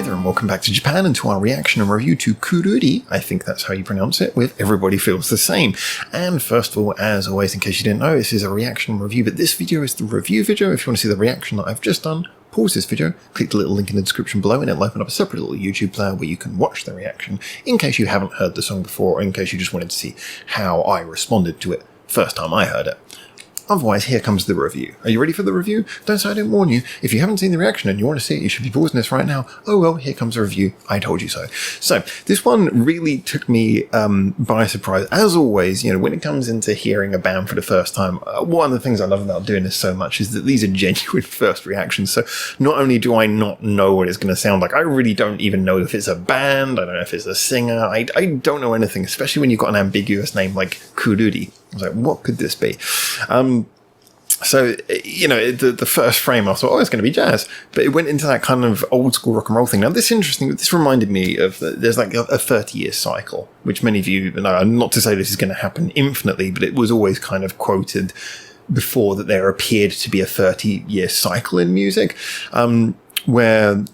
there, and welcome back to Japan and to our reaction and review to QURULI, I think that's how you pronounce it, with Everybody Feels the Same. And first of all, as always, in case you didn't know, this is a reaction and review, but this video is the review video. If you want to see the reaction that I've just done, pause this video, click the little link in the description below, and it'll open up a separate little YouTube player where you can watch the reaction, in case you haven't heard the song before, or in case you just wanted to see how I responded to it first time I heard it. Otherwise, here comes the review. Are you ready for the review? Don't say I didn't warn you. If you haven't seen the reaction and you want to see it, you should be pausing this right now. Oh well, here comes the review. I told you so. So, this one really took me by surprise. As always, you know, when it comes into hearing a band for the first time, one of the things I love about doing this so much is that these are genuine first reactions. So, not only do I not know what it's going to sound like, I really don't even know if it's a band, I don't know if it's a singer, I don't know anything, especially when you've got an ambiguous name like QURULI. I was like, what could this be? So, you know, the first frame, I thought, oh, it's going to be jazz. But it went into that kind of old school rock and roll thing. Now, this is interesting. This reminded me of, there's like a 30-year cycle, which many of you know, not to say this is going to happen infinitely, but it was always kind of quoted before that there appeared to be a 30-year cycle in music, where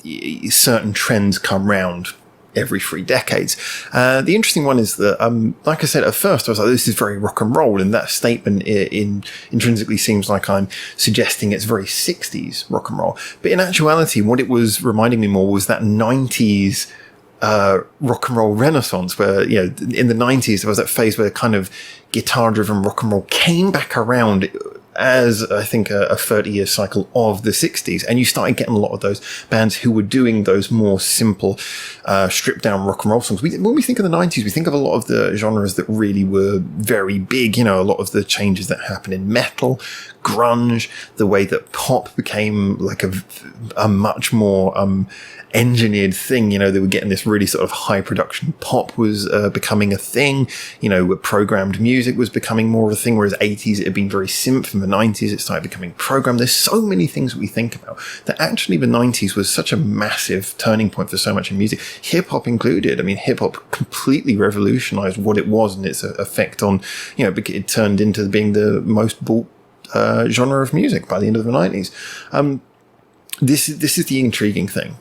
certain trends come round every 3 decades. The interesting one is that, like I said, at first I was like, this is very rock and roll, and that statement intrinsically seems like I'm suggesting it's very 60s rock and roll. But in actuality, what it was reminding me more was that 90s rock and roll renaissance, where, you know, in the 90s there was that phase where kind of guitar-driven rock and roll came back around as, I think, a 30-year cycle of the 60s, and you started getting a lot of those bands who were doing those more simple, stripped-down rock and roll songs. When we think of the 90s, we think of a lot of the genres that really were very big, you know, a lot of the changes that happened in metal, grunge, the way that pop became like a much more engineered thing. You know, they were getting this really sort of high production pop was becoming a thing, you know, programmed music was becoming more of a thing, whereas 80s it had been very synth, and the 90s it started becoming programmed. There's so many things that we think about that actually the 90s was such a massive turning point for so much in music, hip-hop included. I mean, hip-hop completely revolutionized what it was and its effect on, you know, it turned into being the most bought genre of music by the end of the 90s. This is the intriguing thing.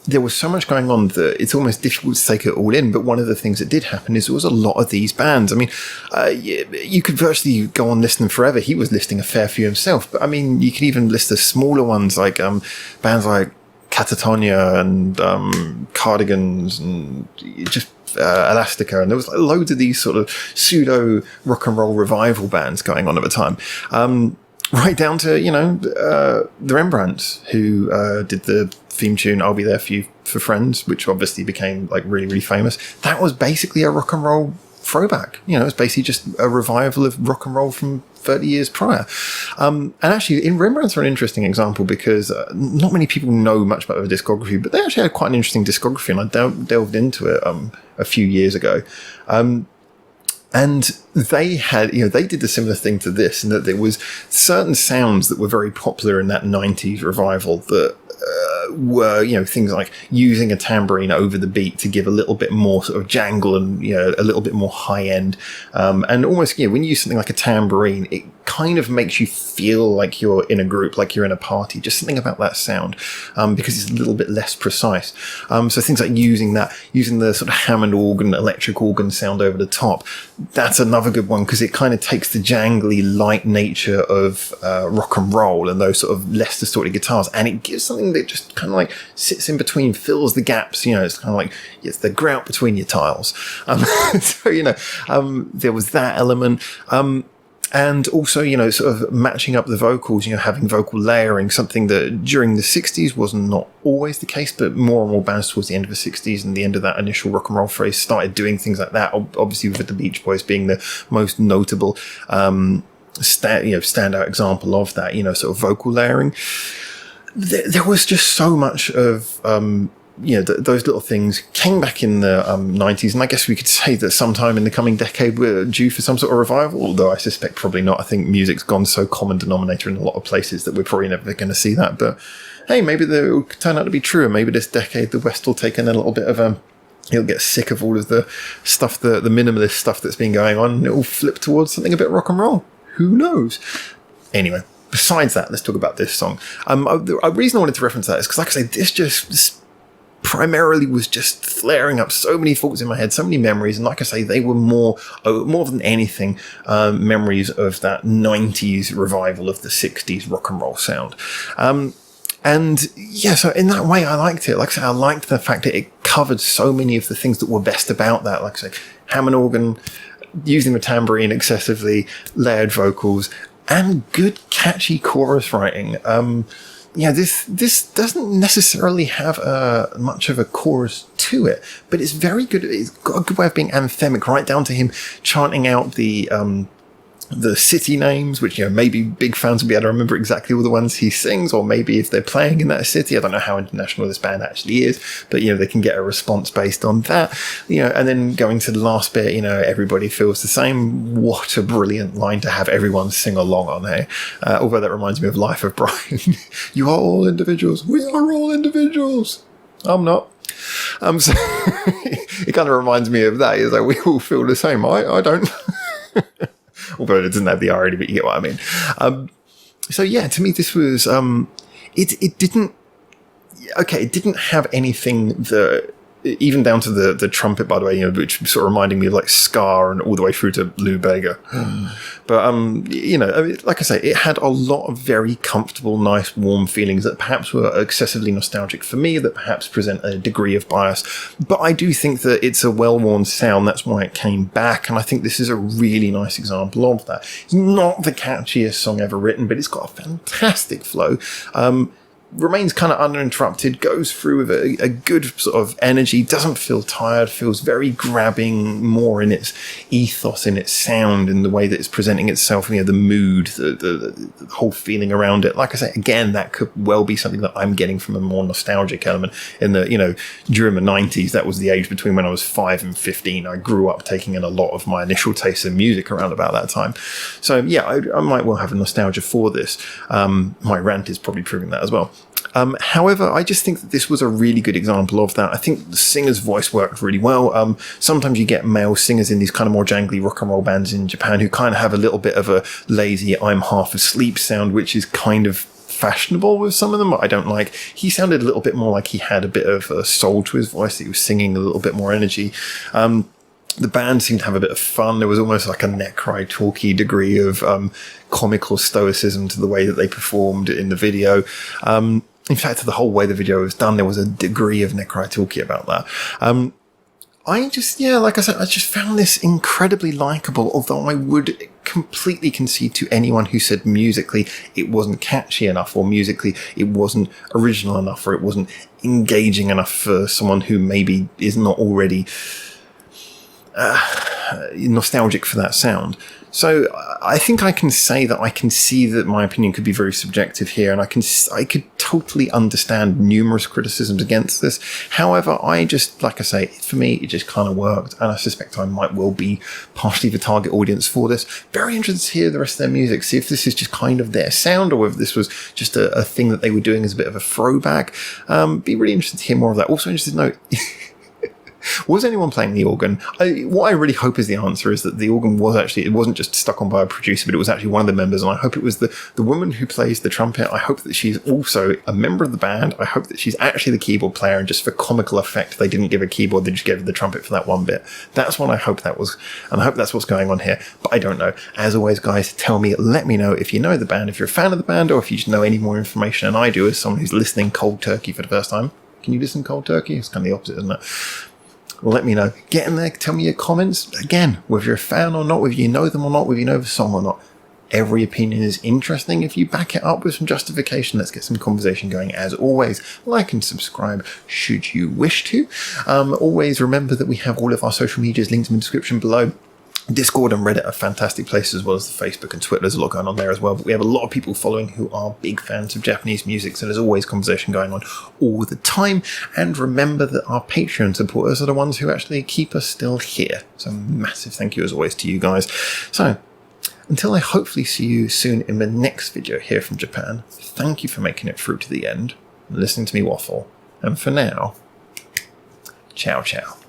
There was so much going on that it's almost difficult to take it all in, but one of the things that did happen is there was a lot of these bands. I mean, you could virtually go on listing them forever. He was listing a fair few himself, but I mean, you could even list the smaller ones, like bands like Catatonia and Cardigans and just Elastica, and there was like loads of these sort of pseudo rock and roll revival bands going on at the time. Right down to, you know, the Rembrandts, who did the theme tune "I'll Be There for You for Friends," which obviously became like really, really famous. That was basically a rock and roll throwback. You know, it's basically just a revival of rock and roll from 30 years prior. And actually, in Rembrandts are an interesting example because not many people know much about their discography, but they actually had quite an interesting discography, and I delved into it a few years ago. And they had, you know, they did a similar thing to this, in that there was certain sounds that were very popular in that 90s revival that were, you know, things like using a tambourine over the beat to give a little bit more sort of jangle and, you know, a little bit more high end. And almost, you know, when you use something like a tambourine, it kind of makes you feel like you're in a group, like you're in a party. Just something about that sound, because it's a little bit less precise. So things like using the sort of Hammond organ, electric organ sound over the top, that's another good one, because it kind of takes the jangly, light nature of rock and roll and those sort of less distorted guitars, and it gives something that just kind of like sits in between, fills the gaps. You know, it's kind of like it's the grout between your tiles. So, you know, there was that element. And also, you know, sort of matching up the vocals, you know, having vocal layering, something that during the 60s was not always the case, but more and more bands towards the end of the 60s and the end of that initial rock and roll phase started doing things like that, obviously with the Beach Boys being the most notable standout example of that, you know, sort of vocal layering. There was just so much of you know, those little things came back in the 90s, and I guess we could say that sometime in the coming decade we're due for some sort of revival, although I suspect probably not. I think music's gone so common denominator in a lot of places that we're probably never going to see that. But hey, maybe it will turn out to be true, and maybe this decade the West will take in a little bit of he'll get sick of all of the stuff, the minimalist stuff that's been going on, and it will flip towards something a bit rock and roll. Who knows? Anyway, besides that, let's talk about this song. The reason I wanted to reference that is because, like I say, this just primarily was just flaring up so many thoughts in my head, so many memories. And like I say, they were more than anything, memories of that 90s revival of the 60s rock and roll sound. And yeah, so in that way, I liked it. Like I said, I liked the fact that it covered so many of the things that were best about that. Like I say, Hammond organ, using the tambourine excessively, layered vocals, and good, catchy chorus writing. This doesn't necessarily have much of a chorus to it, but it's very good. It's got a good way of being anthemic, right down to him chanting out the city names, which, maybe big fans will be able to remember exactly all the ones he sings, or maybe if they're playing in that city. I don't know how international this band actually is, but, they can get a response based on that, and then going to the last bit, everybody feels the same. What a brilliant line to have everyone sing along on here. Although that reminds me of Life of Brian. You are all individuals. We are all individuals. I'm not. So it kind of reminds me of that. It's like, we all feel the same. I don't. Although it doesn't have the irony, but you get what I mean. So yeah, to me, this was, it didn't have anything that, even down to the trumpet, by the way, which sort of reminding me of like Scar and all the way through to Lou Bega. But, like I say, it had a lot of very comfortable, nice, warm feelings that perhaps were excessively nostalgic for me, that perhaps present a degree of bias. But I do think that it's a well-worn sound. That's why it came back. And I think this is a really nice example of that. It's not the catchiest song ever written, but it's got a fantastic flow. Remains kind of uninterrupted, goes through with a good sort of energy, doesn't feel tired, feels very grabbing, more in its ethos, in its sound, in the way that it's presenting itself, the mood, the whole feeling around it. Like I say, again, that could well be something that I'm getting from a more nostalgic element in the, during the 90s. That was the age between when I was 5 and 15. I grew up taking in a lot of my initial taste in music around about that time. So yeah, I might well have a nostalgia for this. My rant is probably proving that as well. However, I just think that this was a really good example of that. I think the singer's voice worked really well. Sometimes you get male singers in these kind of more jangly rock and roll bands in Japan who kind of have a little bit of a lazy I'm half asleep sound, which is kind of fashionable with some of them, but I don't like. He sounded a little bit more like he had a bit of a soul to his voice, that he was singing a little bit more energy. The band seemed to have a bit of fun. There was almost like a Necry talky degree of comical stoicism to the way that they performed in the video. In fact, to the whole way the video was done, there was a degree of Necry talky about that. Like I said, I just found this incredibly likable, although I would completely concede to anyone who said musically it wasn't catchy enough, or musically it wasn't original enough, or it wasn't engaging enough for someone who maybe is not already nostalgic for that sound. So I think I can say that I can see that my opinion could be very subjective here, and I could totally understand numerous criticisms against this. However, like I say, for me, it just kind of worked, and I suspect I might well be partially the target audience for this. Very interested to hear the rest of their music, see if this is just kind of their sound, or whether this was just a thing that they were doing as a bit of a throwback. Be really interested to hear more of that. Also interested to know, was anyone playing the organ? What I really hope is the answer is that the organ it wasn't just stuck on by a producer, but it was actually one of the members, and I hope it was the woman who plays the trumpet. I hope that she's also a member of the band. I hope that she's actually the keyboard player, and just for comical effect, they didn't give a keyboard, they just gave the trumpet for that one bit. That's what I hope that was, and I hope that's what's going on here, but I don't know. As always, guys, let me know if you know the band, if you're a fan of the band, or if you just know any more information than I do as someone who's listening cold turkey for the first time. Can you listen cold turkey? It's kind of the opposite, isn't it? Let me know. Get in there, tell me your comments. Again, whether you're a fan or not, whether you know them or not, whether you know the song or not. Every opinion is interesting if you back it up with some justification. Let's get some conversation going. As always, like and subscribe should you wish to. Always remember that we have all of our social medias linked in the description below. Discord and Reddit are fantastic places, as well as the Facebook and Twitter. There's a lot going on there as well, but we have a lot of people following who are big fans of Japanese music, so there's always conversation going on all the time. And remember that our Patreon supporters are the ones who actually keep us still here, so massive thank you as always to you guys. So until I hopefully see you soon in the next video here from Japan, thank you for making it through to the end and listening to me waffle, and for now, ciao ciao.